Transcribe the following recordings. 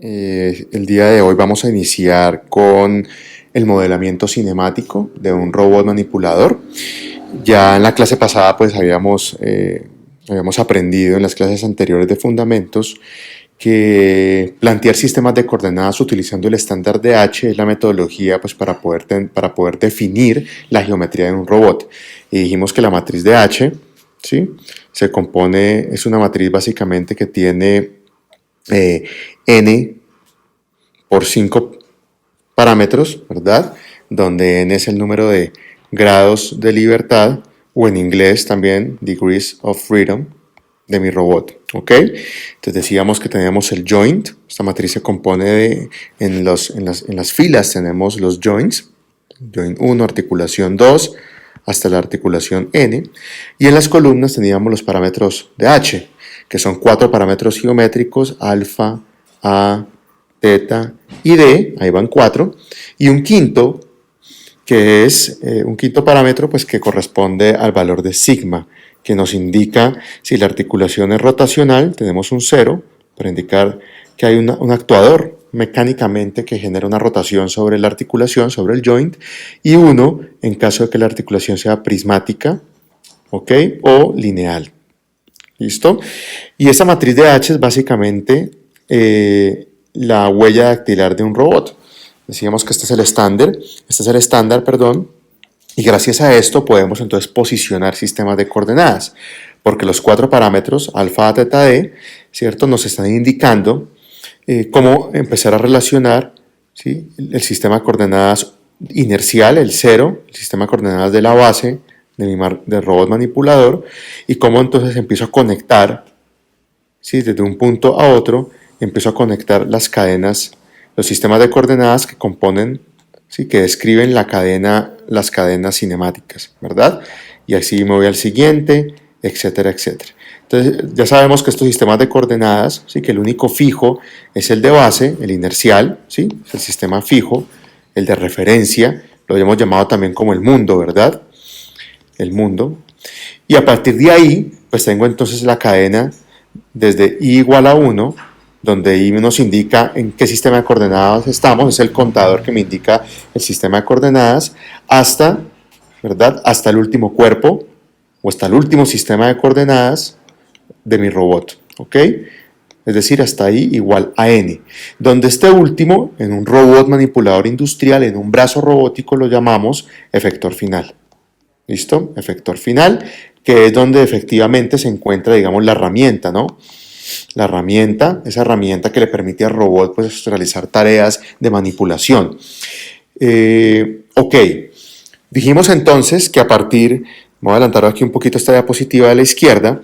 El día de hoy vamos a iniciar con el modelamiento cinemático de un robot manipulador. Ya en la clase pasada pues habíamos aprendido en las clases anteriores de fundamentos que plantear sistemas de coordenadas utilizando el estándar de H es la metodología pues, para poder definir la geometría de un robot. Y dijimos que la matriz de H, ¿sí?, es una matriz básicamente que tiene n por 5 parámetros, ¿verdad? Donde n es el número de grados de libertad, o en inglés también, degrees of freedom, de mi robot, ¿ok? Entonces decíamos que tenemos el joint, esta matriz se compone de, en las filas tenemos los joints, joint 1, articulación 2, hasta la articulación n, y en las columnas teníamos los parámetros de h, que son 4 parámetros geométricos, alfa, a, teta y d, ahí van 4, y un quinto, que es un quinto parámetro pues, que corresponde al valor de sigma, que nos indica si la articulación es rotacional, tenemos un 0, para indicar que hay un actuador mecánicamente que genera una rotación sobre la articulación, sobre el joint, y 1 en caso de que la articulación sea prismática, ¿ok?, o lineal. ¿Listo? Y esa matriz de H es básicamente la huella dactilar de un robot. Decíamos que este es el estándar, y gracias a esto podemos entonces posicionar sistemas de coordenadas, porque los 4 parámetros, alfa, teta, d, ¿cierto?, nos están indicando cómo empezar a relacionar, ¿sí?, el sistema de coordenadas inercial, el 0, el sistema de coordenadas de la base del robot manipulador, y cómo entonces empiezo a conectar, ¿sí?, desde un punto a otro, empiezo a conectar las cadenas, los sistemas de coordenadas que componen, ¿sí?, que describen las cadenas cinemáticas, ¿verdad? Y así me voy al siguiente, etcétera, etcétera. Entonces ya sabemos que estos sistemas de coordenadas, ¿sí?, que el único fijo es el de base, el inercial, ¿sí?, es el sistema fijo, el de referencia, lo hemos llamado también como el mundo, ¿verdad? El mundo. Y a partir de ahí, pues tengo entonces la cadena desde i igual a 1, donde i nos indica en qué sistema de coordenadas estamos, es el contador que me indica el sistema de coordenadas, hasta, ¿verdad?, hasta el último cuerpo, o hasta el último sistema de coordenadas de mi robot, ¿ok? Es decir, hasta i igual a n, donde este último, en un robot manipulador industrial, en un brazo robótico, lo llamamos efector final. ¿Listo? Efector final, que es donde efectivamente se encuentra, digamos, la herramienta, ¿no? La herramienta, esa herramienta que le permite al robot pues, realizar tareas de manipulación. Ok, dijimos entonces que voy a adelantar aquí un poquito esta diapositiva de la izquierda,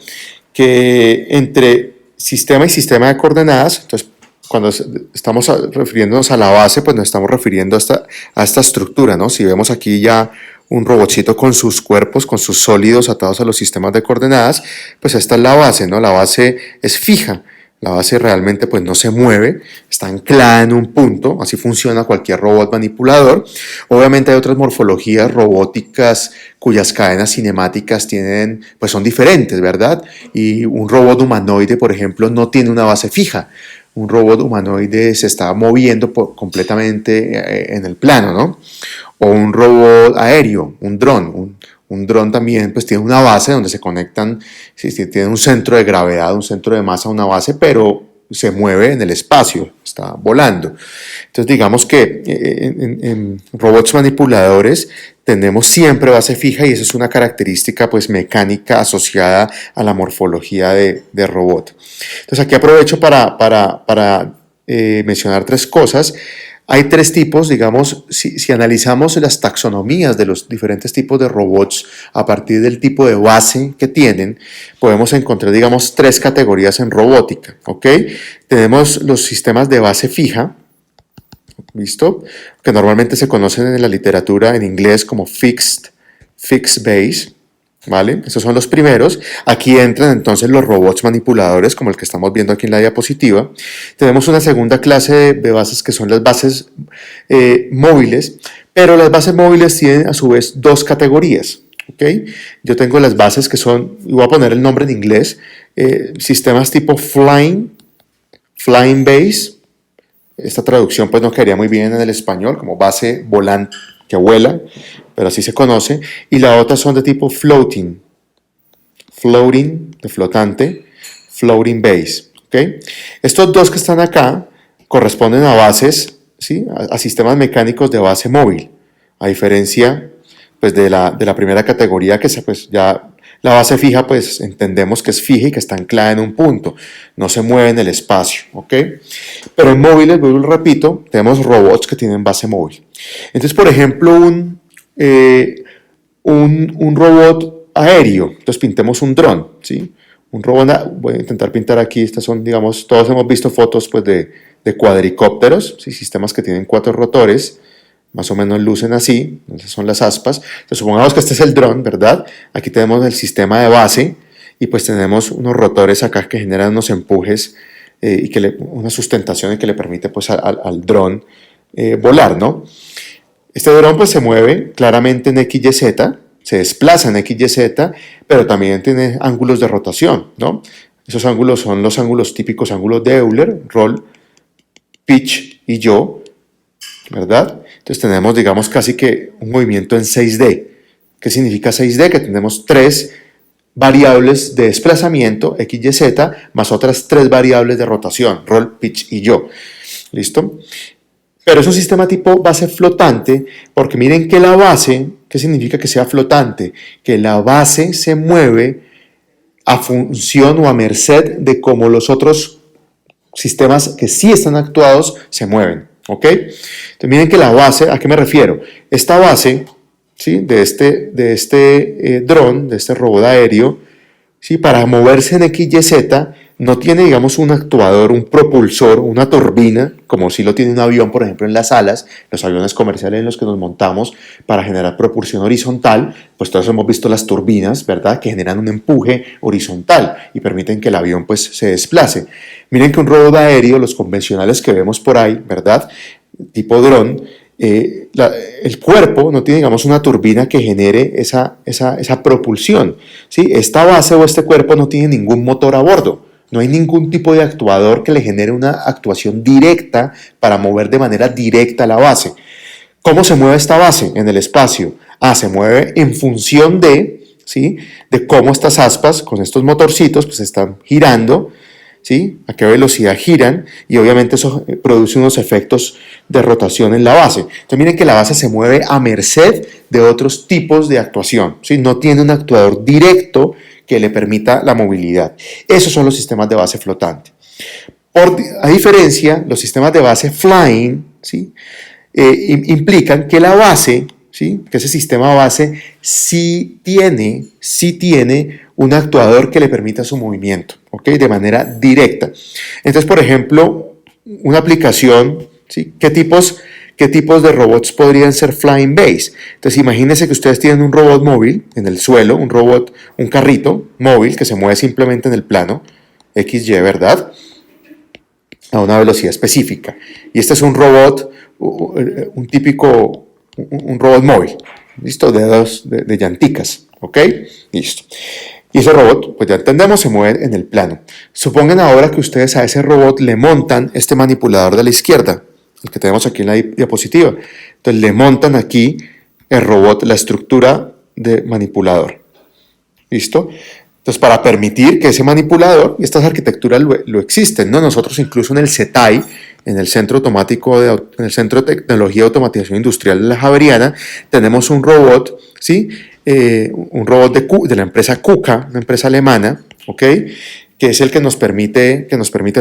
que entre sistema y sistema de coordenadas, entonces cuando estamos refiriéndonos a la base, pues nos estamos refiriendo a esta estructura, ¿no? Si vemos aquí ya un robotcito con sus cuerpos, con sus sólidos atados a los sistemas de coordenadas, pues esta es la base, ¿no? La base es fija, la base realmente pues no se mueve, está anclada en un punto, así funciona cualquier robot manipulador. Obviamente hay otras morfologías robóticas cuyas cadenas cinemáticas pues son diferentes, ¿verdad? Y un robot humanoide, por ejemplo, no tiene una base fija. Un robot humanoide se está moviendo completamente en el plano, ¿no? O un robot aéreo, un dron. Un dron también pues tiene una base donde se conectan, sí, tiene un centro de gravedad, un centro de masa, una base, pero se mueve en el espacio, está volando. Entonces digamos que en robots manipuladores tenemos siempre base fija y esa es una característica pues mecánica asociada a la morfología de robot. Entonces aquí aprovecho para mencionar 3 cosas. Hay 3 tipos, digamos, si analizamos las taxonomías de los diferentes tipos de robots a partir del tipo de base que tienen, podemos encontrar, digamos, 3 categorías en robótica, ¿ok? Tenemos los sistemas de base fija, ¿listo?, que normalmente se conocen en la literatura en inglés como fixed base, ¿vale? Esos son los primeros. Aquí entran entonces los robots manipuladores, como el que estamos viendo aquí en la diapositiva. Tenemos una segunda clase de bases que son las bases móviles, pero las bases móviles tienen a su vez 2 categorías. ¿Okay? Yo tengo las bases que son, y voy a poner el nombre en inglés, sistemas tipo flying base, esta traducción pues no quedaría muy bien en el español, como base volante que vuela, pero así se conoce. Y la otra son de tipo floating, de flotante, floating base. ¿Okay? Estos dos que están acá corresponden a bases, ¿sí? A sistemas mecánicos de base móvil, a diferencia pues, de la primera categoría que pues, ya la base fija pues entendemos que es fija y que está anclada en un punto, no se mueve en el espacio. ¿Okay? Pero en móviles, vuelvo y repito, tenemos robots que tienen base móvil. Entonces, por ejemplo, un robot aéreo, entonces pintemos un dron, ¿sí? Un robot, voy a intentar pintar aquí, estas son, digamos, todos hemos visto fotos pues, de cuadricópteros, ¿sí? Sistemas que tienen 4 rotores, más o menos lucen así, esas son las aspas. Entonces, supongamos que este es el dron, ¿verdad? Aquí tenemos el sistema de base y pues tenemos unos rotores acá que generan unos empujes y una sustentación que le permite pues, al dron volar, ¿no? Este dron pues se mueve claramente en XYZ, se desplaza en XYZ, pero también tiene ángulos de rotación, ¿no? Esos ángulos son los ángulos típicos, ángulos de Euler, roll, pitch y yaw, ¿verdad? Entonces tenemos, digamos, casi que un movimiento en 6D. ¿Qué significa 6D? Que tenemos 3 variables de desplazamiento, X, Y, Z, más otras 3 variables de rotación, roll, pitch y yaw. ¿Listo? Pero es un sistema tipo base flotante, porque miren que la base, ¿qué significa que sea flotante? Que la base se mueve a función o a merced de cómo los otros sistemas que sí están actuados se mueven. ¿Ok? Entonces miren que la base, ¿a qué me refiero? Esta base, ¿sí? de este dron, de este robot aéreo, ¿sí? Para moverse en XYZ, no tiene, digamos, un actuador, un propulsor, una turbina, como si lo tiene un avión, por ejemplo, en las alas, los aviones comerciales en los que nos montamos para generar propulsión horizontal, pues todos hemos visto las turbinas, ¿verdad?, que generan un empuje horizontal y permiten que el avión, pues, se desplace. Miren que un robot aéreo, los convencionales que vemos por ahí, ¿verdad?, tipo dron, el cuerpo no tiene, digamos, una turbina que genere esa propulsión, ¿sí? Esta base o este cuerpo no tiene ningún motor a bordo. No hay ningún tipo de actuador que le genere una actuación directa para mover de manera directa la base. ¿Cómo se mueve esta base en el espacio? Se mueve en función ¿sí? de cómo estas aspas con estos motorcitos pues están girando, ¿sí? A qué velocidad giran y obviamente eso produce unos efectos de rotación en la base. Entonces miren que la base se mueve a merced de otros tipos de actuación, ¿sí? No tiene un actuador directo que le permita la movilidad. Esos son los sistemas de base flotante. A diferencia, los sistemas de base flying, ¿sí? Implican que la base, ¿sí? Que ese sistema base sí tiene un actuador que le permita su movimiento, ¿ok? De manera directa. Entonces, por ejemplo, una aplicación, ¿sí? ¿Qué tipos de robots podrían ser flying base? Entonces imagínense que ustedes tienen un robot móvil en el suelo, un carrito móvil que se mueve simplemente en el plano XY, ¿verdad? A una velocidad específica. Y este es un robot, un robot móvil, ¿listo? De llanticas, ¿ok? Listo. Y ese robot, pues ya entendemos, se mueve en el plano. Supongan ahora que ustedes a ese robot le montan este manipulador de la izquierda, el que tenemos aquí en la diapositiva. Entonces le montan aquí el robot, la estructura de manipulador. ¿Listo? Entonces para permitir que ese manipulador, y estas arquitecturas lo existen, ¿no? Nosotros incluso en el CETAI, en el Centro de Tecnología y Automatización Industrial de la Javeriana, tenemos un robot, ¿sí? Un robot de la empresa KUKA, una empresa alemana, ¿ok? Que es el que nos permite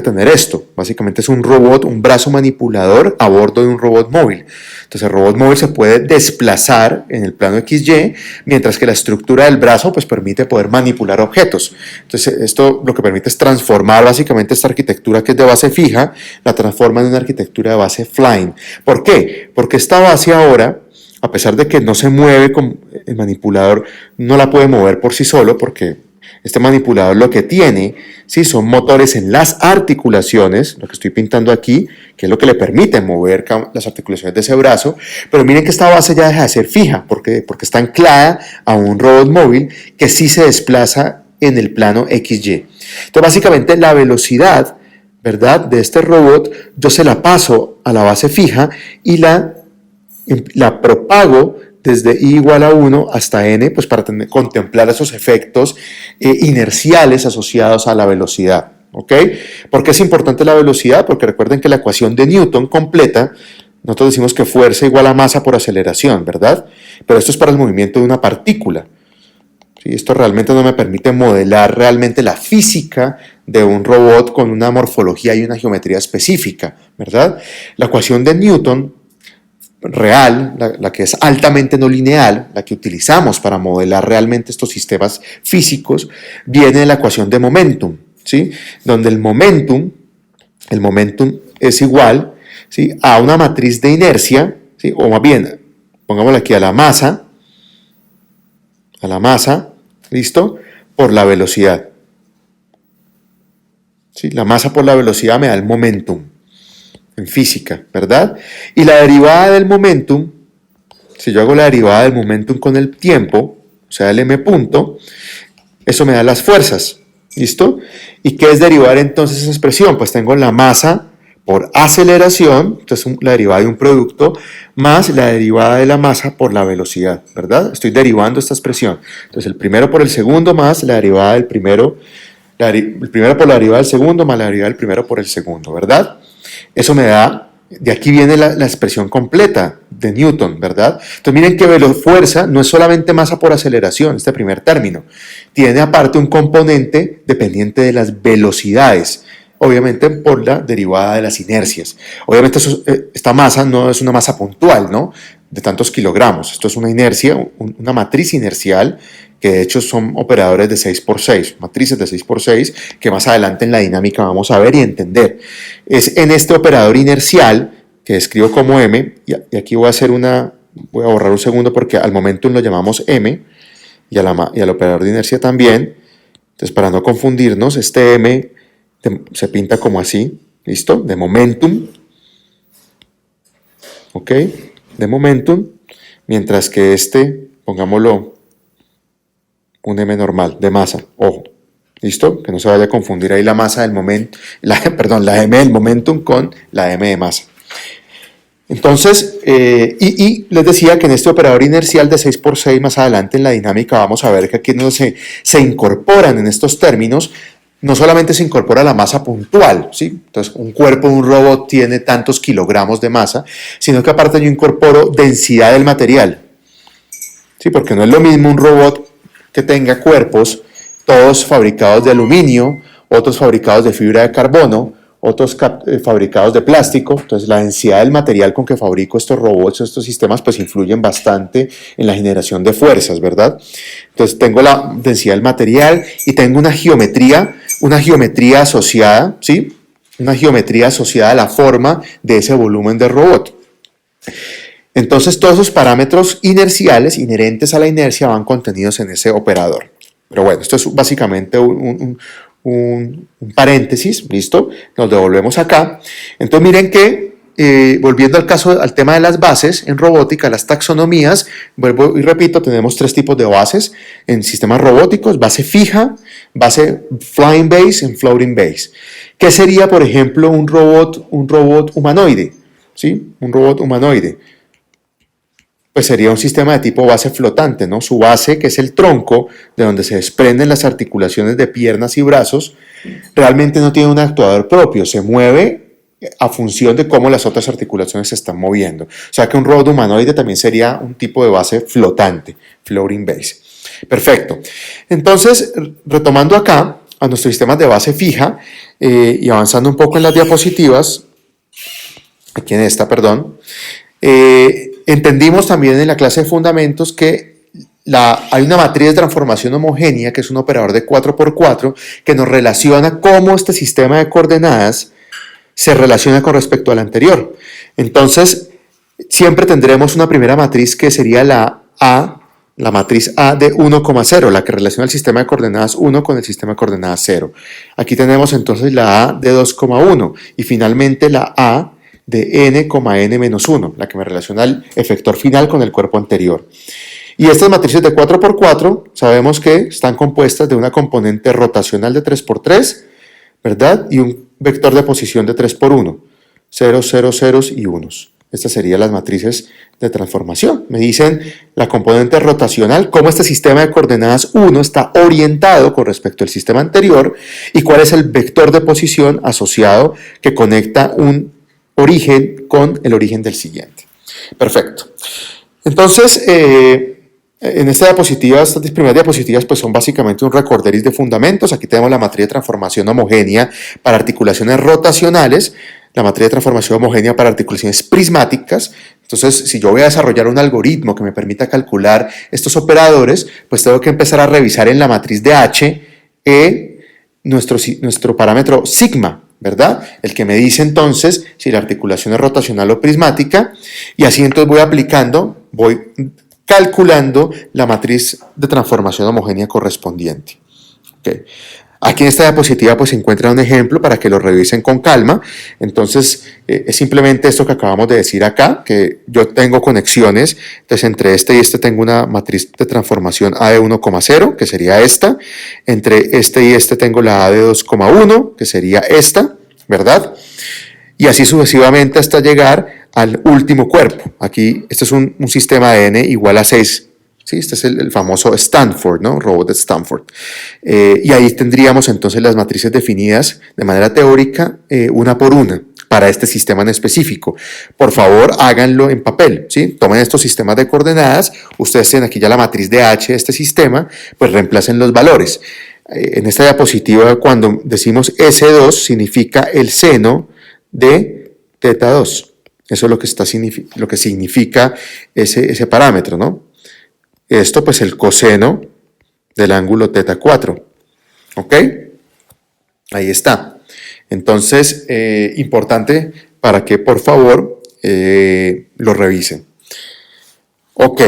tener esto. Básicamente es un robot, un brazo manipulador a bordo de un robot móvil. Entonces el robot móvil se puede desplazar en el plano XY, mientras que la estructura del brazo pues permite poder manipular objetos. Entonces esto lo que permite es transformar básicamente esta arquitectura que es de base fija, la transforma en una arquitectura de base flying. ¿Por qué? Porque esta base ahora, a pesar de que no se mueve con el manipulador, no la puede mover por sí solo, porque este manipulador lo que tiene, ¿sí? Son motores en las articulaciones, lo que estoy pintando aquí, que es lo que le permite mover las articulaciones de ese brazo, pero miren que esta base ya deja de ser fija, porque está anclada a un robot móvil que sí se desplaza en el plano XY. Entonces básicamente la velocidad ¿verdad?, de este robot, yo se la paso a la base fija y la propago desde i igual a 1 hasta n, pues para contemplar esos efectos inerciales asociados a la velocidad. ¿Ok? ¿Por qué es importante la velocidad? Porque recuerden que la ecuación de Newton completa, nosotros decimos que fuerza igual a masa por aceleración, ¿verdad? Pero esto es para el movimiento de una partícula. ¿Sí? Esto realmente no me permite modelar realmente la física de un robot con una morfología y una geometría específica, ¿verdad? La ecuación de Newton real, la que es altamente no lineal, la que utilizamos para modelar realmente estos sistemas físicos, viene de la ecuación de momentum, ¿sí? Donde el momentum es igual, ¿sí?, a una matriz de inercia, ¿sí?, o más bien, pongámosle aquí a la masa, ¿listo?, por la velocidad. ¿Sí? La masa por la velocidad me da el momentum en física, ¿verdad? Y la derivada del momentum, si yo hago la derivada del momentum con el tiempo, o sea, el m punto, eso me da las fuerzas, ¿listo? ¿Y qué es derivar entonces esa expresión? Pues tengo la masa por aceleración, entonces la derivada de un producto, más la derivada de la masa por la velocidad, ¿verdad? Estoy derivando esta expresión. Entonces el primero por el segundo más la derivada del primero, el primero por la derivada del segundo más la derivada del primero por el segundo, ¿verdad? Eso me da, de aquí viene la expresión completa de Newton, ¿verdad? Entonces miren que fuerza no es solamente masa por aceleración, este primer término. Tiene aparte un componente dependiente de las velocidades, obviamente por la derivada de las inercias. Obviamente esta masa no es una masa puntual, ¿no?, de tantos kilogramos. Esto es una inercia, una matriz inercial, que de hecho son operadores de 6×6, matrices de 6×6, que más adelante en la dinámica vamos a ver y entender. Es en este operador inercial, que escribo como m, y aquí voy a borrar un segundo porque al momentum lo llamamos m, y al operador de inercia también. Entonces, para no confundirnos, este m se pinta como así, ¿listo? De momentum, ¿ok? De momentum, mientras que pongámoslo un m normal, de masa, ojo, ¿listo? Que no se vaya a confundir ahí la masa del momento, la m del momentum con la m de masa. Entonces, les decía que en este operador inercial de 6×6, más adelante en la dinámica vamos a ver que aquí no se incorporan en estos términos. No solamente se incorpora la masa puntual, ¿sí? Entonces, un cuerpo de un robot tiene tantos kilogramos de masa, sino que aparte yo incorporo densidad del material, ¿sí? Porque no es lo mismo un robot que tenga cuerpos, todos fabricados de aluminio, otros fabricados de fibra de carbono, otros fabricados de plástico. Entonces, la densidad del material con que fabrico estos robots, estos sistemas, pues influyen bastante en la generación de fuerzas, ¿verdad? Entonces, tengo la densidad del material y tengo una geometría asociada, ¿sí? Una geometría asociada a la forma de ese volumen de robot. Entonces, todos esos parámetros inerciales, inherentes a la inercia, van contenidos en ese operador. Pero bueno, esto es básicamente un paréntesis, ¿listo? Nos devolvemos acá. Entonces, miren que, volviendo al tema de las bases en robótica, las taxonomías, vuelvo y repito, tenemos 3 tipos de bases en sistemas robóticos: base fija, base flying base y floating base. ¿Qué sería, por ejemplo, un robot humanoide? ¿Sí? Un robot humanoide. Pues sería un sistema de tipo base flotante, ¿no? Su base, que es el tronco, de donde se desprenden las articulaciones de piernas y brazos, realmente no tiene un actuador propio, se mueve a función de cómo las otras articulaciones se están moviendo. O sea que un robot humanoide también sería un tipo de base flotante, floating base. Perfecto. Entonces, retomando acá a nuestros sistemas de base fija y avanzando un poco en las diapositivas, aquí en esta, perdón, entendimos también en la clase de fundamentos que hay una matriz de transformación homogénea, que es un operador de 4×4, que nos relaciona cómo este sistema de coordenadas se relaciona con respecto al anterior. Entonces, siempre tendremos una primera matriz que sería la matriz A de 1,0, la que relaciona el sistema de coordenadas 1 con el sistema de coordenadas 0. Aquí tenemos entonces la A de 2,1 y finalmente la A de n,n-1, la que me relaciona el efector final con el cuerpo anterior. Y estas matrices de 4×4 sabemos que están compuestas de una componente rotacional de 3×3, ¿verdad? Y un vector de posición de 3 por 1, 0, 0, ceros y unos. Estas serían las matrices de transformación. Me dicen la componente rotacional, cómo este sistema de coordenadas 1 está orientado con respecto al sistema anterior y cuál es el vector de posición asociado que conecta un origen con el origen del siguiente. Perfecto. Entonces, en esta diapositiva, estas primeras diapositivas pues son básicamente un recorderis de fundamentos. Aquí tenemos la matriz de transformación homogénea para articulaciones rotacionales, la matriz de transformación homogénea para articulaciones prismáticas. Entonces, si yo voy a desarrollar un algoritmo que me permita calcular estos operadores, pues tengo que empezar a revisar en la matriz de H nuestro parámetro sigma, ¿verdad? El que me dice entonces si la articulación es rotacional o prismática, y así entonces voy calculando la matriz de transformación homogénea correspondiente. Okay. Aquí en esta diapositiva pues se encuentra un ejemplo para que lo revisen con calma. Entonces es simplemente esto que acabamos de decir acá, que yo tengo conexiones, entonces entre este y este tengo una matriz de transformación A de 1,0, que sería esta, entre este y este tengo la A de 2,1, que sería esta, ¿verdad? Y así sucesivamente hasta llegar al último cuerpo. Aquí este es un sistema de n igual a 6. ¿Sí? Este es el famoso Stanford, ¿no? Robot de Stanford. Y ahí tendríamos entonces las matrices definidas de manera teórica, una por una, para este sistema en específico. Por favor, háganlo en papel, ¿sí? Tomen estos sistemas de coordenadas, ustedes tienen aquí ya la matriz de H de este sistema, pues reemplacen los valores. En esta diapositiva, cuando decimos S2, significa el seno de teta 2. Eso es lo que significa ese parámetro, ¿no? Esto, pues, el coseno del ángulo teta 4. ¿Ok? Ahí está. Entonces, importante para que, por favor, lo revisen. Ok.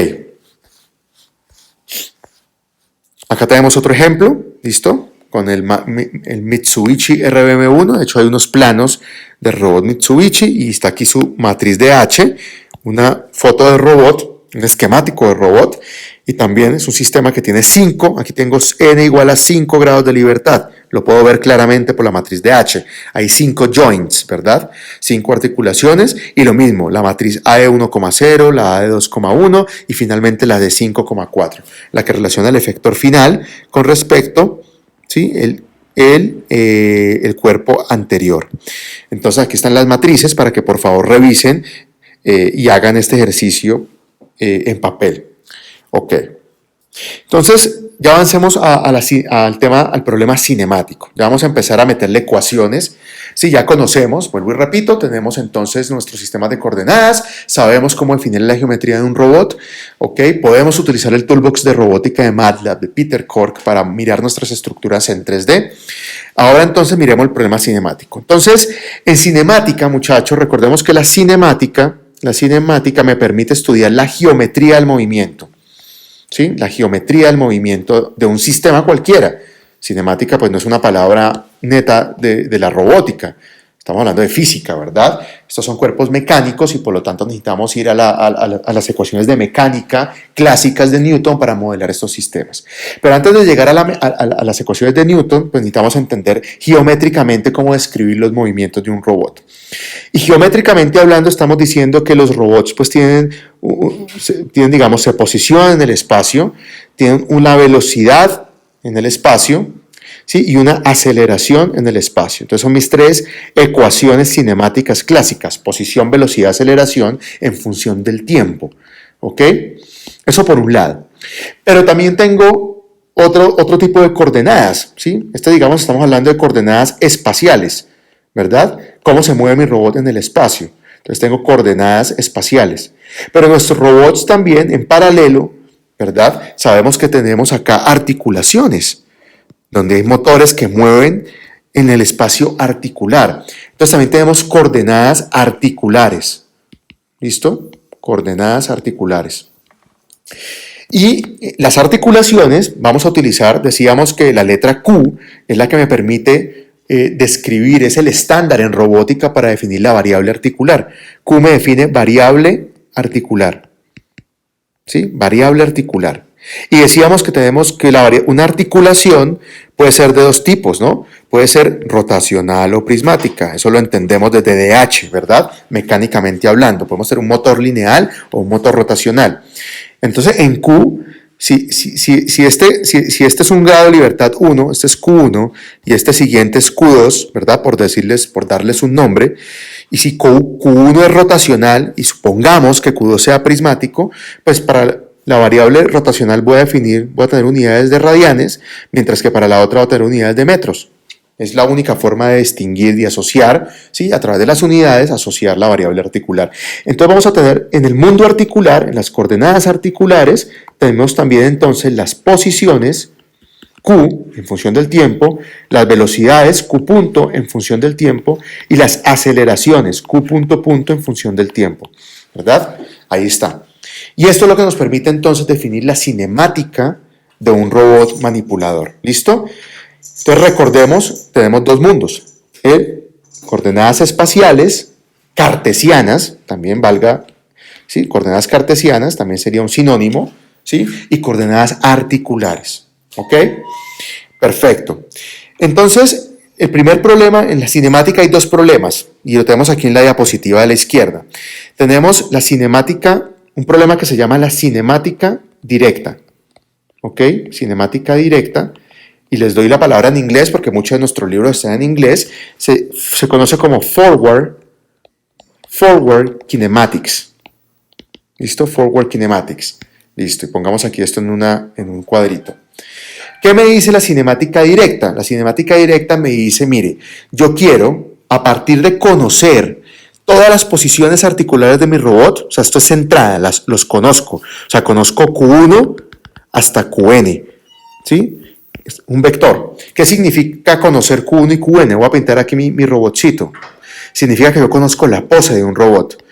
Acá tenemos otro ejemplo, ¿listo? Con el Mitsubishi RBM1. De hecho, hay unos planos del robot Mitsubishi y está aquí su matriz de H, una foto del robot, un esquemático de robot, y también es un sistema que tiene 5, aquí tengo n igual a 5 grados de libertad, lo puedo ver claramente por la matriz de H, hay 5 joints, ¿verdad? 5 articulaciones, y lo mismo, la matriz A de 1,0, la A de 2,1 y finalmente la de 5,4, la que relaciona el efector final con respecto, ¿sí? El cuerpo anterior. Entonces aquí están las matrices para que por favor revisen y hagan este ejercicio en papel. Ok. Entonces, ya avancemos al problema cinemático. Ya vamos a empezar a meterle ecuaciones. Sí, ya conocemos, vuelvo y repito, tenemos entonces nuestros sistemas de coordenadas, sabemos cómo definir la geometría de un robot, ok, podemos utilizar el toolbox de robótica de MATLAB, de Peter Cork, para mirar nuestras estructuras en 3D. Ahora entonces miremos el problema cinemático. Entonces, en cinemática, muchachos, recordemos que la cinemática me permite estudiar la geometría del movimiento. ¿Sí? La geometría del movimiento de un sistema cualquiera. Cinemática pues no es una palabra neta de la robótica, estamos hablando de física, ¿verdad? Estos son cuerpos mecánicos y por lo tanto necesitamos ir a las ecuaciones de mecánica clásicas de Newton para modelar estos sistemas. Pero antes de llegar a las ecuaciones de Newton, pues necesitamos entender geométricamente cómo describir los movimientos de un robot. Y geométricamente hablando estamos diciendo que los robots pues tienen digamos, se posicionan en el espacio, tienen una velocidad en el espacio, ¿sí? Y una aceleración en el espacio. Entonces son mis 3 ecuaciones cinemáticas clásicas: posición, velocidad, aceleración en función del tiempo. ¿Ok? Eso por un lado. Pero también tengo otro tipo de coordenadas, ¿sí? Digamos, estamos hablando de coordenadas espaciales, ¿verdad? ¿Cómo se mueve mi robot en el espacio? Entonces tengo coordenadas espaciales. Pero nuestros robots también, en paralelo, ¿verdad? Sabemos que tenemos acá articulaciones, donde hay motores que mueven en el espacio articular. Entonces también tenemos coordenadas articulares. ¿Listo? Coordenadas articulares. Y las articulaciones, vamos a utilizar, decíamos que la letra Q es la que me permite describir, es el estándar en robótica para definir la variable articular. Q me define variable articular. ¿Sí? Variable articular. Y decíamos que tenemos que una articulación puede ser de dos tipos, ¿no? Puede ser rotacional o prismática. Eso lo entendemos desde DH, ¿verdad? Mecánicamente hablando. Podemos ser un motor lineal o un motor rotacional. Entonces, en Q, si este es un grado de libertad 1, este es Q1 y este siguiente es Q2, ¿verdad? Por darles un nombre. Y si Q1 es rotacional y supongamos que Q2 sea prismático, pues para la variable rotacional voy a tener unidades de radianes, mientras que para la otra voy a tener unidades de metros. Es la única forma de distinguir y asociar, ¿sí? A través de las unidades, asociar la variable articular. Entonces vamos a tener en el mundo articular, en las coordenadas articulares, tenemos también entonces las posiciones Q en función del tiempo, las velocidades Q punto en función del tiempo y las aceleraciones Q punto punto en función del tiempo, ¿verdad? Ahí está. Y esto es lo que nos permite entonces definir la cinemática de un robot manipulador. ¿Listo? Entonces recordemos, tenemos dos mundos. Coordenadas espaciales, cartesianas, también valga, ¿sí? Coordenadas cartesianas, también sería un sinónimo, ¿sí? Y coordenadas articulares. ¿Ok? Perfecto. Entonces, el primer problema, en la cinemática hay dos problemas, y lo tenemos aquí en la diapositiva de la izquierda. Tenemos la cinemática, un problema que se llama la cinemática directa. ¿Ok? Cinemática directa. Y les doy la palabra en inglés porque muchos de nuestros libros están en inglés. Se conoce como forward kinematics. ¿Listo? Forward kinematics. Listo. Y pongamos aquí esto en un cuadrito. ¿Qué me dice la cinemática directa? La cinemática directa me dice, mire, yo quiero, a partir de conocer todas las posiciones articulares de mi robot, o sea, esto es centrada, los conozco. O sea, conozco Q1 hasta Qn, ¿sí? Es un vector. ¿Qué significa conocer Q1 y Qn? Voy a pintar aquí mi robotcito. Significa que yo conozco la pose de un robot.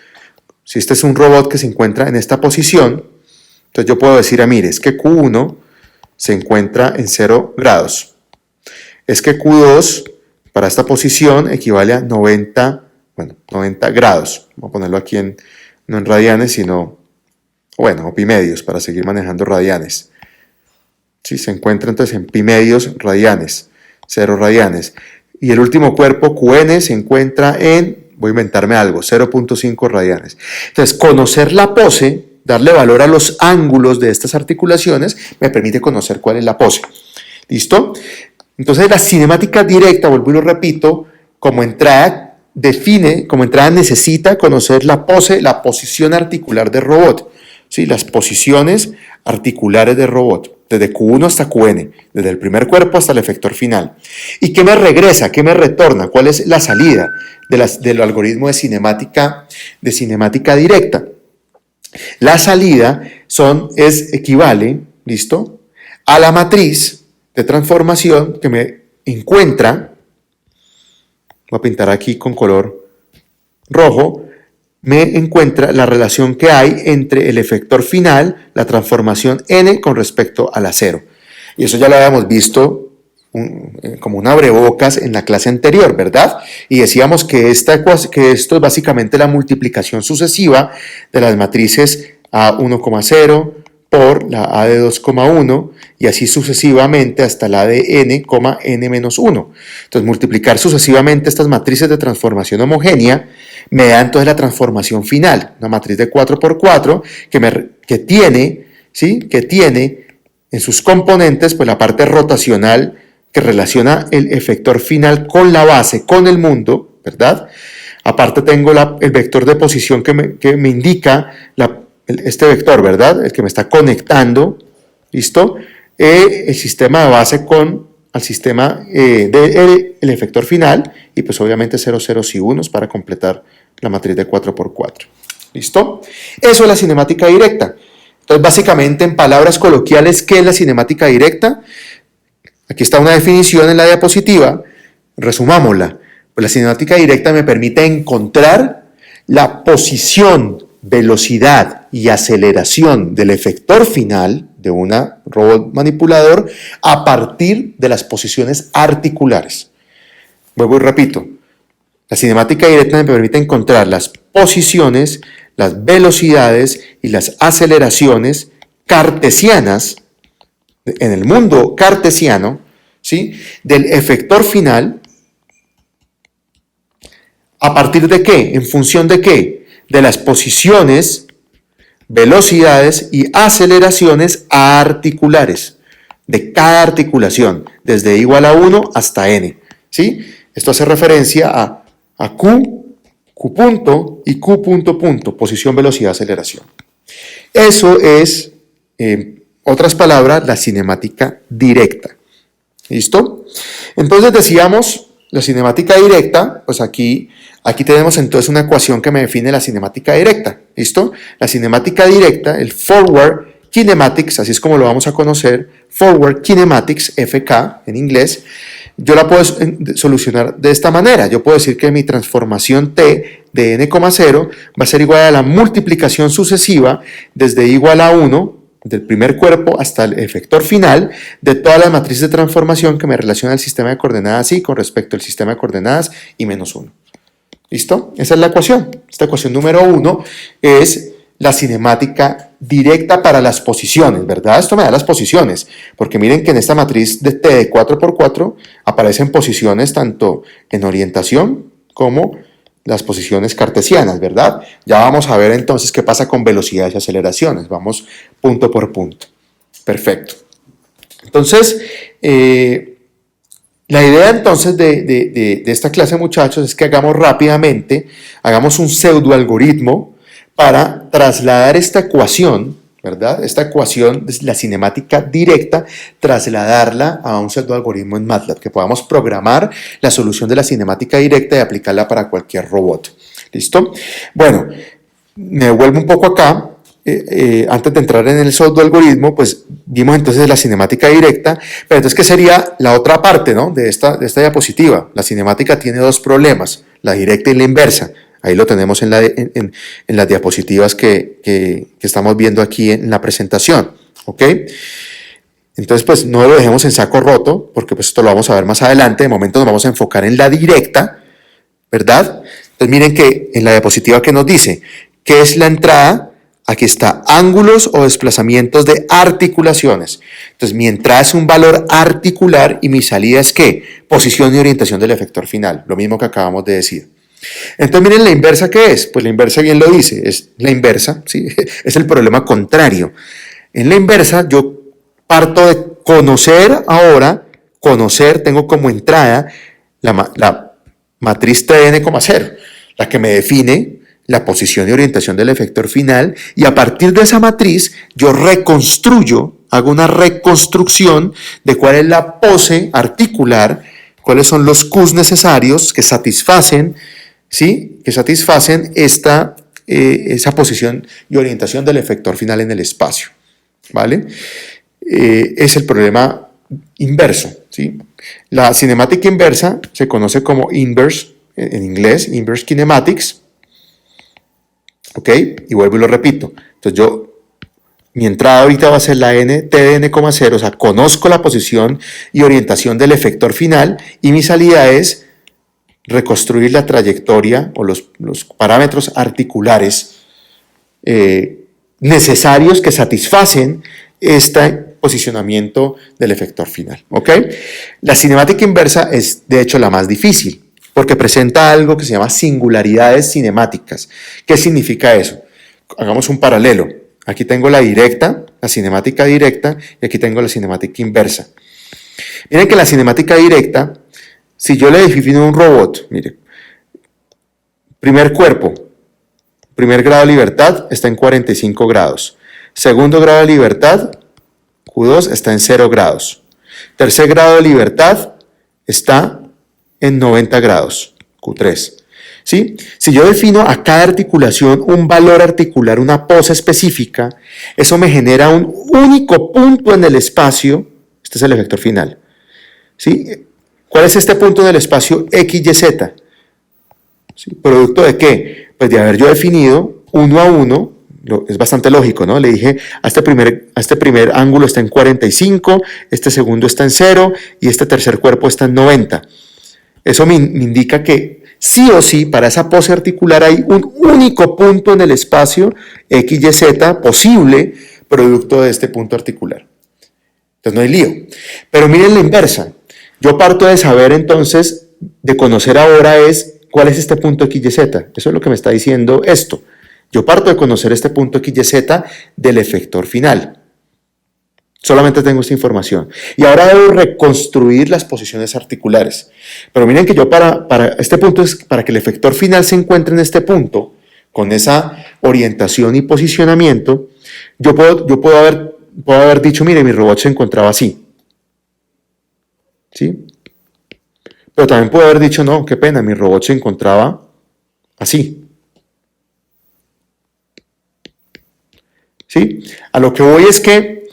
Si este es un robot que se encuentra en esta posición, entonces yo puedo decir, mire, es que Q1 se encuentra en 0 grados. Es que Q2 para esta posición equivale a 90 grados. Vamos a ponerlo aquí no en radianes, sino, o pi medios, para seguir manejando radianes. Sí, se encuentra entonces en pi medios radianes, 0 radianes. Y el último cuerpo, Qn, se encuentra voy a inventarme algo, 0.5 radianes. Entonces, conocer la pose, darle valor a los ángulos de estas articulaciones, me permite conocer cuál es la pose. ¿Listo? Entonces, la cinemática directa, vuelvo y lo repito, como entrada necesita conocer la pose, la posición articular del robot. ¿Sí? Las posiciones articulares del robot, desde Q1 hasta Qn, desde el primer cuerpo hasta el efector final. ¿Y qué me regresa? ¿Qué me retorna? ¿Cuál es la salida del algoritmo de cinemática directa? La salida equivale, ¿listo?, a la matriz de transformación que me encuentra, voy a pintar aquí con color rojo, me encuentra la relación que hay entre el efector final, la transformación n con respecto a la 0. Y eso ya lo habíamos visto como un abrebocas en la clase anterior, ¿verdad? Y decíamos que esto es básicamente la multiplicación sucesiva de las matrices A1,0 por la A de 2,1 y así sucesivamente hasta la de n,n-1. Entonces, multiplicar sucesivamente estas matrices de transformación homogénea me da entonces la transformación final, una matriz de 4×4 que tiene en sus componentes pues la parte rotacional que relaciona el efector final con la base, con el mundo, ¿verdad? Aparte tengo el vector de posición que me indica este vector, ¿verdad? El que me está conectando, ¿listo? El sistema de base al sistema del efector final y pues obviamente 0, 0 y 1 para completar la matriz de 4×4. ¿Listo? Eso es la cinemática directa. Entonces, básicamente, en palabras coloquiales, ¿qué es la cinemática directa? Aquí está una definición en la diapositiva. Resumámosla. Pues la cinemática directa me permite encontrar la posición, velocidad y aceleración del efector final de un robot manipulador a partir de las posiciones articulares. Vuelvo y repito. La cinemática directa me permite encontrar las posiciones, las velocidades y las aceleraciones cartesianas en el mundo cartesiano, ¿sí?, del efector final, ¿a partir de qué? ¿En función de qué? De las posiciones, velocidades y aceleraciones articulares de cada articulación, desde igual a 1 hasta n, ¿sí? Esto hace referencia a Q, Q punto y Q punto punto, posición, velocidad, aceleración. Eso es, en otras palabras, la cinemática directa. ¿Listo? Entonces decíamos, la cinemática directa, pues aquí tenemos entonces una ecuación que me define la cinemática directa. ¿Listo? La cinemática directa, el forward kinematics, así es como lo vamos a conocer, forward kinematics, FK en inglés, yo la puedo solucionar de esta manera. Yo puedo decir que mi transformación T de n,0 va a ser igual a la multiplicación sucesiva desde igual a 1, del primer cuerpo hasta el efector final, de todas las matrices de transformación que me relaciona el sistema de coordenadas Y con respecto al sistema de coordenadas Y menos 1. ¿Listo? Esa es la ecuación. Esta ecuación número 1 es la cinemática directa para las posiciones, ¿verdad? Esto me da las posiciones, porque miren que en esta matriz de T de 4×4 aparecen posiciones tanto en orientación como las posiciones cartesianas, ¿verdad? Ya vamos a ver entonces qué pasa con velocidades y aceleraciones. Vamos punto por punto. Perfecto. Entonces, la idea entonces de esta clase, muchachos, es que hagamos un pseudoalgoritmo para trasladar esta ecuación, ¿verdad? Esta ecuación de la cinemática directa, trasladarla a un pseudoalgoritmo en MATLAB, que podamos programar la solución de la cinemática directa y aplicarla para cualquier robot. ¿Listo? Bueno, me vuelvo un poco acá. Antes de entrar en el pseudoalgoritmo, pues vimos entonces la cinemática directa, pero entonces, ¿qué sería la otra parte, ¿no?, de esta diapositiva? La cinemática tiene dos problemas, la directa y la inversa. Ahí lo tenemos en las diapositivas que estamos viendo aquí en la presentación, ¿ok? Entonces, pues no lo dejemos en saco roto, porque pues esto lo vamos a ver más adelante. De momento nos vamos a enfocar en la directa, ¿verdad? Entonces miren que en la diapositiva que nos dice, ¿qué es la entrada? Aquí está, ángulos o desplazamientos de articulaciones. Entonces mi entrada es un valor articular y mi salida es ¿qué? Posición y orientación del efector final, lo mismo que acabamos de decir. Entonces miren la inversa, ¿qué es? Pues la inversa bien lo dice, es la inversa, ¿sí? Es el problema contrario. En la inversa yo parto de tengo como entrada la matriz T de n,0, la que me define la posición y orientación del efector final, y a partir de esa matriz yo hago una reconstrucción de cuál es la pose articular, cuáles son los Qs necesarios que satisfacen, ¿sí?, esa posición y orientación del efector final en el espacio, ¿vale? Es el problema inverso, ¿sí? La cinemática inversa se conoce como inverse, en inglés, inverse kinematics, ¿ok? Y vuelvo y lo repito. Entonces mi entrada ahorita va a ser la T de n,0, o sea, conozco la posición y orientación del efector final, y mi salida es reconstruir la trayectoria o los parámetros articulares necesarios que satisfacen este posicionamiento del efector final, ¿ok? La cinemática inversa es, de hecho, la más difícil, porque presenta algo que se llama singularidades cinemáticas. ¿Qué significa eso? Hagamos un paralelo. Aquí tengo la directa, la cinemática directa, y aquí tengo la cinemática inversa. Miren que la cinemática directa, si yo le defino un robot, mire, primer cuerpo, primer grado de libertad está en 45 grados. Segundo grado de libertad, Q2 está en 0 grados. Tercer grado de libertad está en 90 grados, Q3. ¿Sí? Si yo defino a cada articulación un valor articular, una pose específica, eso me genera un único punto en el espacio. Este es el efector final. ¿Sí? ¿Cuál es este punto en el espacio X, Y, Z? ¿Sí? ¿Producto de qué? Pues de haber yo definido uno a uno. Es bastante lógico, ¿no? Le dije, a este primer ángulo está en 45, este segundo está en 0 y este tercer cuerpo está en 90. Eso me indica que sí o sí, para esa pose articular hay un único punto en el espacio X, Y, Z posible, producto de este punto articular. Entonces no hay lío. Pero miren la inversa. Yo parto de saber entonces, de conocer ahora es cuál es este punto X, Y, Z. Eso es lo que me está diciendo esto. Yo parto de conocer este punto X, Y, Z del efector final. Solamente tengo esta información. Y ahora debo reconstruir las posiciones articulares. Pero miren que yo para este punto es para que el efector final se encuentre en este punto, con esa orientación y posicionamiento, yo puedo haber dicho, mire, mi robot se encontraba así. ¿Sí? Pero también puedo haber dicho, no, qué pena, mi robot se encontraba así. ¿Sí? A lo que voy es que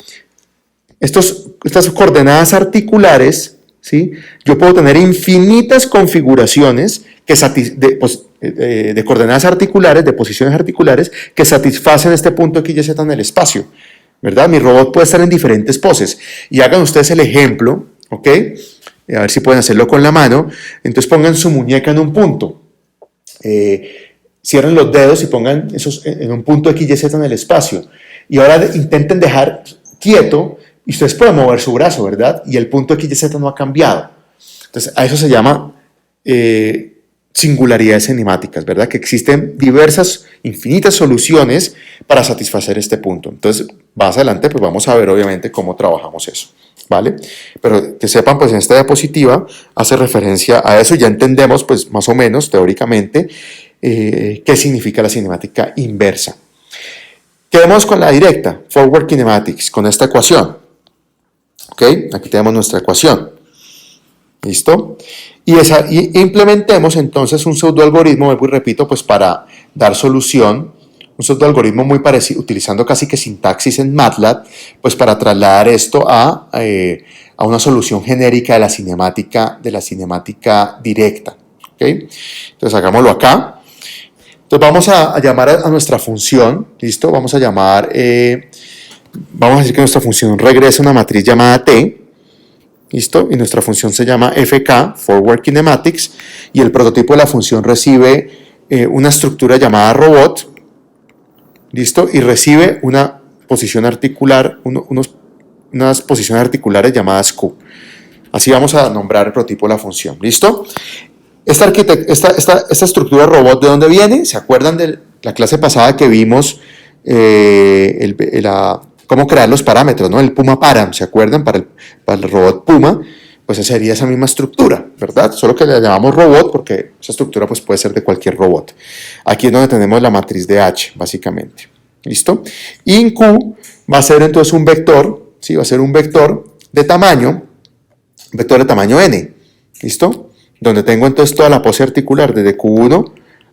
estas coordenadas articulares, ¿sí? Yo puedo tener infinitas configuraciones de coordenadas articulares, de posiciones articulares, que satisfacen este punto X, Y, Z en el espacio, ¿verdad? Mi robot puede estar en diferentes poses. Y hagan ustedes el ejemplo, ¿ok? A ver si pueden hacerlo con la mano. Entonces pongan su muñeca en un punto. Cierren los dedos y pongan esos en un punto X, Y, Z en el espacio. Y ahora intenten dejar quieto y ustedes pueden mover su brazo, ¿verdad? Y el punto X, Y, Z no ha cambiado. Entonces, a eso se llama singularidades cinemáticas, ¿verdad? Que existen diversas, infinitas soluciones para satisfacer este punto. Entonces, más adelante, pues vamos a ver, obviamente, cómo trabajamos eso, ¿vale? Pero que sepan, pues en esta diapositiva hace referencia a eso. Ya entendemos, pues más o menos, teóricamente, qué significa la cinemática inversa. Quedemos con la directa, forward kinematics, con esta ecuación. ¿Ok? Aquí tenemos nuestra ecuación. ¿Listo? Y implementemos entonces un pseudoalgoritmo, vuelvo y repito, pues para dar solución, un pseudoalgoritmo muy parecido, utilizando casi que sintaxis en MATLAB, pues para trasladar esto a una solución genérica de la cinemática directa. ¿Ok? Entonces hagámoslo acá. Entonces vamos a llamar a nuestra función, ¿listo? Vamos a decir que nuestra función regresa a una matriz llamada T, ¿listo? Y nuestra función se llama FK, Forward Kinematics, y el prototipo de la función recibe una estructura llamada robot, ¿listo? Y recibe una posición articular, unas posiciones articulares llamadas Q. Así vamos a nombrar el prototipo de la función, ¿listo? Esta estructura robot, ¿de dónde viene? ¿Se acuerdan de la clase pasada que vimos cómo crear los parámetros, ¿no? El Puma Param, ¿se acuerdan? Para el robot Puma, pues sería esa misma estructura, ¿verdad? Solo que le llamamos robot porque esa estructura pues, puede ser de cualquier robot. Aquí es donde tenemos la matriz de H, básicamente. ¿Listo? Y en Q va a ser entonces un vector, ¿sí? Va a ser un vector de tamaño n. ¿Listo? Donde tengo entonces toda la pose articular desde Q1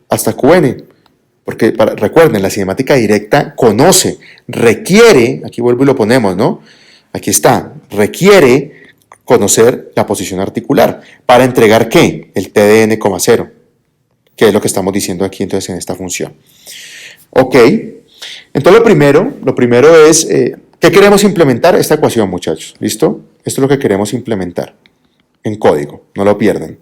hasta Qn. Porque recuerden, la cinemática directa requiere, aquí vuelvo y lo ponemos, ¿no? Aquí está, requiere conocer la posición articular. ¿Para entregar qué? El T de n,0, que es lo que estamos diciendo aquí entonces en esta función. Ok, entonces lo primero es, ¿qué queremos implementar? Esta ecuación, muchachos, ¿listo? Esto es lo que queremos implementar en código, no lo pierdan.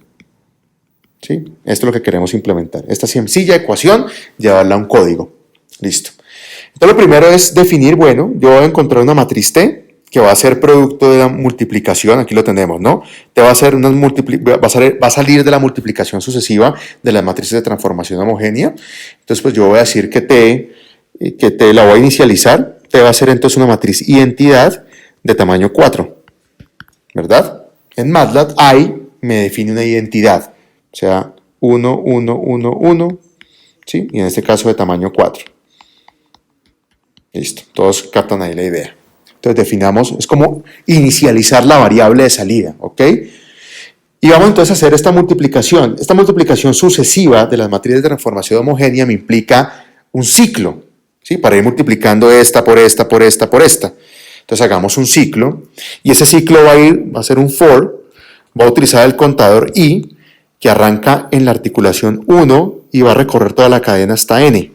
¿Sí? Esto es lo que queremos implementar. Esta sencilla ecuación, llevarla a un código. Listo. Entonces lo primero es definir, bueno, yo voy a encontrar una matriz T que va a ser producto de la multiplicación, aquí lo tenemos, ¿no? Te va a salir de la multiplicación sucesiva de las matrices de transformación homogénea. Entonces pues yo voy a decir que T la voy a inicializar. T va a ser entonces una matriz identidad de tamaño 4, ¿verdad? En MATLAB I me define una identidad. O sea, 1, 1, 1, 1, ¿sí? Y en este caso de tamaño 4. Listo, todos captan ahí la idea. Entonces definamos, es como inicializar la variable de salida, ¿ok? Y vamos entonces a hacer esta multiplicación. Esta multiplicación sucesiva de las matrices de transformación homogénea me implica un ciclo, ¿sí? Para ir multiplicando esta por esta, por esta, por esta. Entonces hagamos un ciclo, y ese ciclo va a ser un for, va a utilizar el contador i, que arranca en la articulación 1 y va a recorrer toda la cadena hasta n,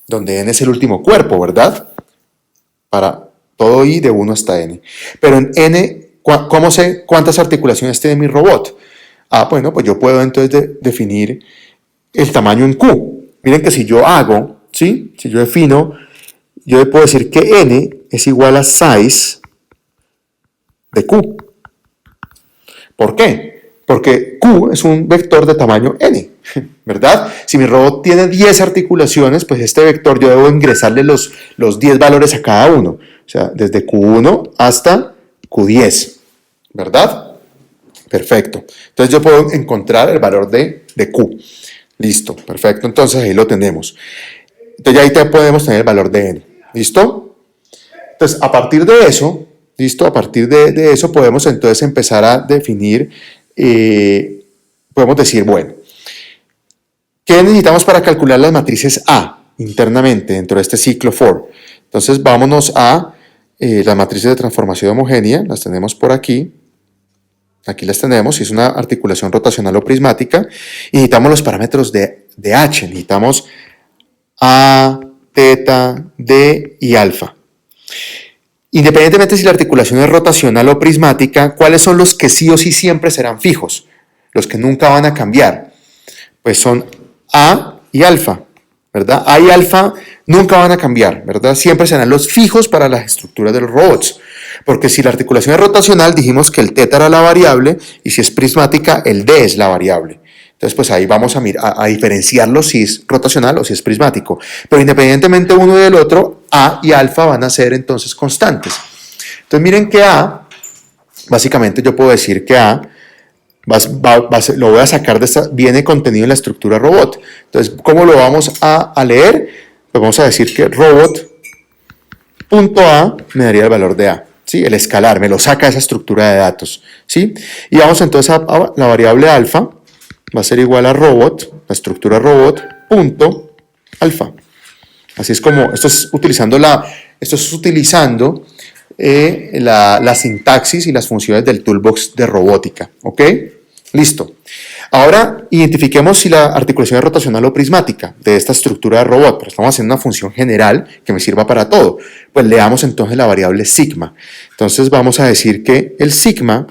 donde n es el último cuerpo, ¿verdad? Para todo i de 1 hasta n. Pero en n, ¿cómo sé cuántas articulaciones tiene mi robot? Bueno, pues yo puedo entonces definir el tamaño en q. Miren que si yo hago, ¿sí? Si yo defino, yo le puedo decir que n es igual a size de Q. ¿Por qué? Porque Q es un vector de tamaño n, ¿verdad? Si mi robot tiene 10 articulaciones, pues este vector yo debo ingresarle los 10 valores a cada uno. O sea, desde Q1 hasta Q10, ¿verdad? Perfecto. Entonces yo puedo encontrar el valor de Q. Listo, perfecto. Entonces ahí lo tenemos. Entonces ahí podemos tener el valor de n. ¿Listo? Entonces a partir de eso, ¿listo? A partir de eso podemos entonces empezar a definir, podemos decir, bueno, ¿qué necesitamos para calcular las matrices A internamente dentro de este ciclo for? Entonces vámonos a las matrices de transformación homogénea, las tenemos por aquí. Aquí las tenemos, si es una articulación rotacional o prismática, y necesitamos los parámetros de H, necesitamos A, teta, D y alfa. Independientemente si la articulación es rotacional o prismática, ¿cuáles son los que sí o sí siempre serán fijos? Los que nunca van a cambiar. Pues son A y alfa, ¿verdad? A y alfa nunca van a cambiar, ¿verdad? Siempre serán los fijos para las estructuras de los robots. Porque si la articulación es rotacional, dijimos que el teta era la variable, y si es prismática, el D es la variable. Entonces, pues ahí vamos a diferenciarlo si es rotacional o si es prismático. Pero independientemente uno del otro, A y alfa van a ser entonces constantes. Entonces, miren que A, básicamente yo puedo decir que A, lo voy a sacar de viene contenido en la estructura robot. Entonces, ¿cómo lo vamos a leer? Pues vamos a decir que robot.a me daría el valor de A. ¿Sí? El escalar, me lo saca de esa estructura de datos, ¿sí? Y vamos entonces a la variable alfa, va a ser igual a robot, la estructura robot, punto alfa. Así es como, esto es utilizando la sintaxis y las funciones del toolbox de robótica, ¿ok? Listo. Ahora identifiquemos si la articulación es rotacional o prismática de esta estructura de robot, pero estamos haciendo una función general que me sirva para todo. Pues leamos entonces la variable sigma. Entonces vamos a decir que el sigma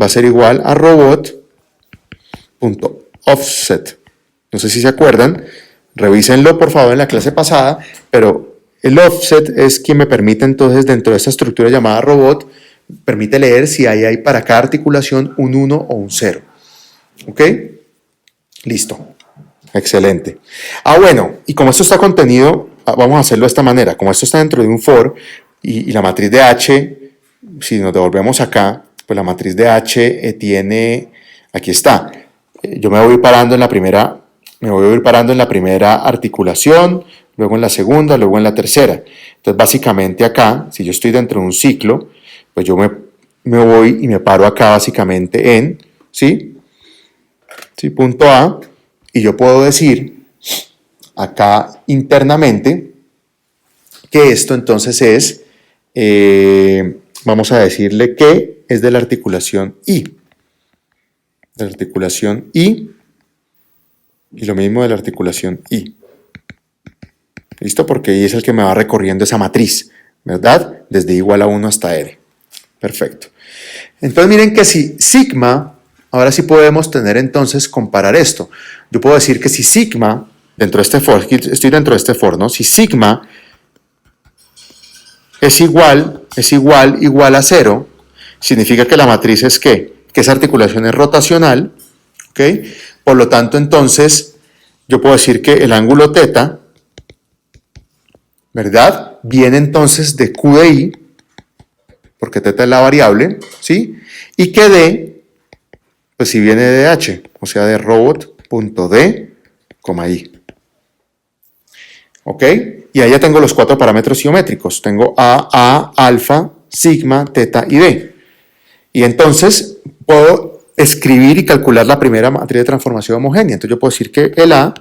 va a ser igual a robot.offset. No sé si se acuerdan, revísenlo por favor en la clase pasada, pero el offset es quien me permite entonces dentro de esta estructura llamada robot, permite leer si hay para cada articulación un 1 o un 0. ¿Ok? Listo. Excelente. Bueno, y como esto está contenido, vamos a hacerlo de esta manera. Como esto está dentro de un for y la matriz de H, si nos devolvemos acá, pues la matriz de H tiene, aquí está. Yo me voy a ir parando en la primera articulación, luego en la segunda, luego en la tercera. Entonces, básicamente acá, si yo estoy dentro de un ciclo, pues yo me voy y me paro acá básicamente en, ¿sí? ¿Sí? Punto A, y yo puedo decir acá internamente que esto entonces es, vamos a decirle que es de la articulación I. De la articulación I, y lo mismo de la articulación I. ¿Listo? Porque I es el que me va recorriendo esa matriz, ¿verdad? Desde igual a 1 hasta R. Perfecto. Entonces miren que si sigma, ahora sí podemos tener entonces comparar esto. Yo puedo decir que si sigma, dentro de este for, estoy dentro de este for, ¿no? Si sigma es igual a 0, significa que la matriz es ¿qué? Que esa articulación es rotacional, ¿ok? Por lo tanto, entonces, yo puedo decir que el ángulo teta, ¿verdad? Viene entonces de Q de I, porque teta es la variable, ¿sí? Y que D, pues si viene de H, o sea, de robot.D, I. ¿Ok? Y ahí ya tengo los 4 parámetros geométricos. Tengo A, alfa, sigma, teta y D. Y entonces puedo escribir y calcular la primera matriz de transformación homogénea. Entonces yo puedo decir que el A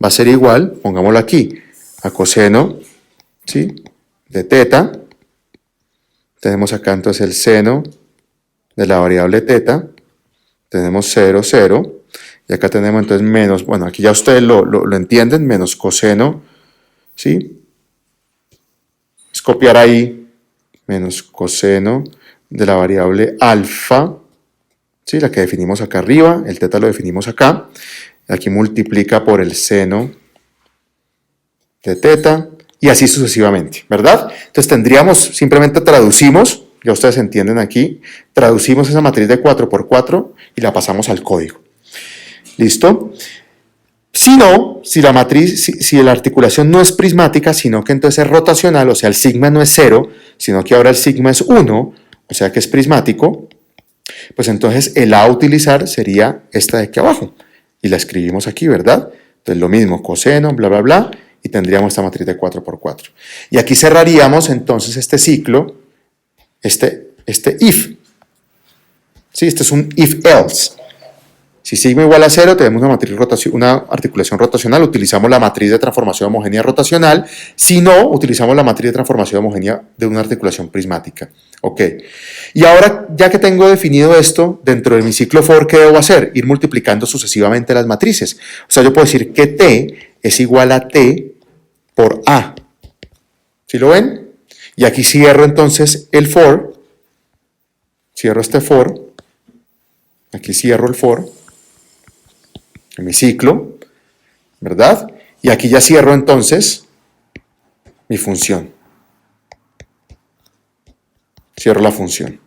va a ser igual, pongámoslo aquí, a coseno, ¿sí? De teta. Tenemos acá entonces el seno de la variable teta. Tenemos 0, 0. Y acá tenemos entonces menos, bueno, aquí ya ustedes lo entienden, menos coseno, ¿sí? Es copiar ahí, menos coseno de la variable alfa, ¿sí? La que definimos acá arriba, el teta lo definimos acá. Aquí multiplica por el seno de teta, y así sucesivamente, ¿verdad? Entonces simplemente traducimos ya ustedes entienden aquí, traducimos esa matriz de 4×4 y la pasamos al código. ¿Listo? Si no, si la matriz, si la articulación no es prismática, sino que entonces es rotacional, o sea, el sigma no es 0, sino que ahora el sigma es 1, o sea que es prismático, pues entonces el A a utilizar sería esta de aquí abajo. Y la escribimos aquí, ¿verdad? Entonces lo mismo, coseno, bla, bla, bla, y tendríamos esta matriz de 4×4. Y aquí cerraríamos entonces este ciclo, este if. ¿Sí? Este es un if-else. Si sigma igual a 0, tenemos una articulación rotacional, utilizamos la matriz de transformación homogénea rotacional. Si no, utilizamos la matriz de transformación homogénea de una articulación prismática. Ok. Y ahora, ya que tengo definido esto, dentro de mi ciclo for, ¿qué debo hacer? Ir multiplicando sucesivamente las matrices. O sea, yo puedo decir que T es igual a T por A. ¿Sí lo ven? Y aquí cierro entonces el for. Cierro este for. Aquí cierro el for. En mi ciclo, ¿verdad? Y aquí ya cierro entonces mi función. Cierro la función.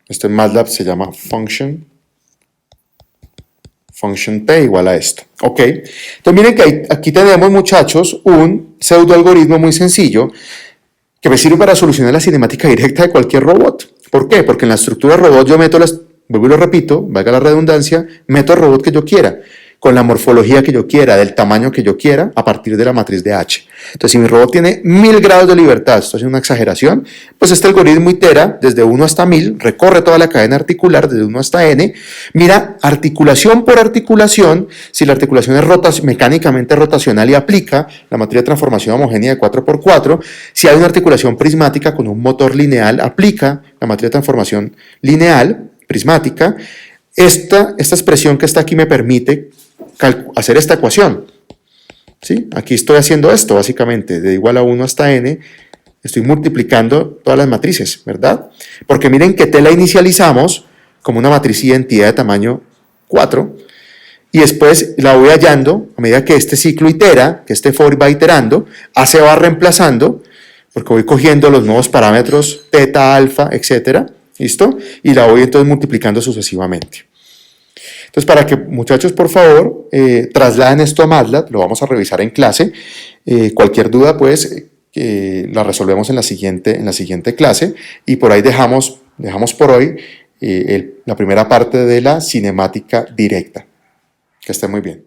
Esto en MATLAB se llama function P igual a esto. Ok. Entonces miren que aquí tenemos, muchachos, un pseudo algoritmo muy sencillo que me sirve para solucionar la cinemática directa de cualquier robot. ¿Por qué? Porque en la estructura robot yo meto vuelvo y lo repito, valga la redundancia, meto el robot que yo quiera, con la morfología que yo quiera, del tamaño que yo quiera, a partir de la matriz de H. Entonces, si mi robot tiene 1000 grados de libertad, esto es una exageración, pues este algoritmo itera desde 1 hasta 1000, recorre toda la cadena articular desde 1 hasta n, mira articulación por articulación, si la articulación es mecánicamente rotacional y aplica la matriz de transformación homogénea de 4×4, si hay una articulación prismática con un motor lineal, aplica la matriz de transformación lineal, prismática. Esta expresión que está aquí me permite hacer esta ecuación. ¿Sí? Aquí estoy haciendo esto, básicamente, de igual a 1 hasta n, estoy multiplicando todas las matrices, ¿verdad? Porque miren que T la inicializamos como una matriz identidad de tamaño 4, y después la voy hallando, a medida que este ciclo itera, que este for va iterando, A se va reemplazando, porque voy cogiendo los nuevos parámetros, teta, alfa, etcétera, ¿listo? Y la voy entonces multiplicando sucesivamente. Entonces, para que, muchachos, por favor, trasladen esto a MATLAB, lo vamos a revisar en clase. Cualquier duda, pues, la resolvemos en la siguiente clase. Y por ahí dejamos por hoy la primera parte de la cinemática directa. Que esté muy bien.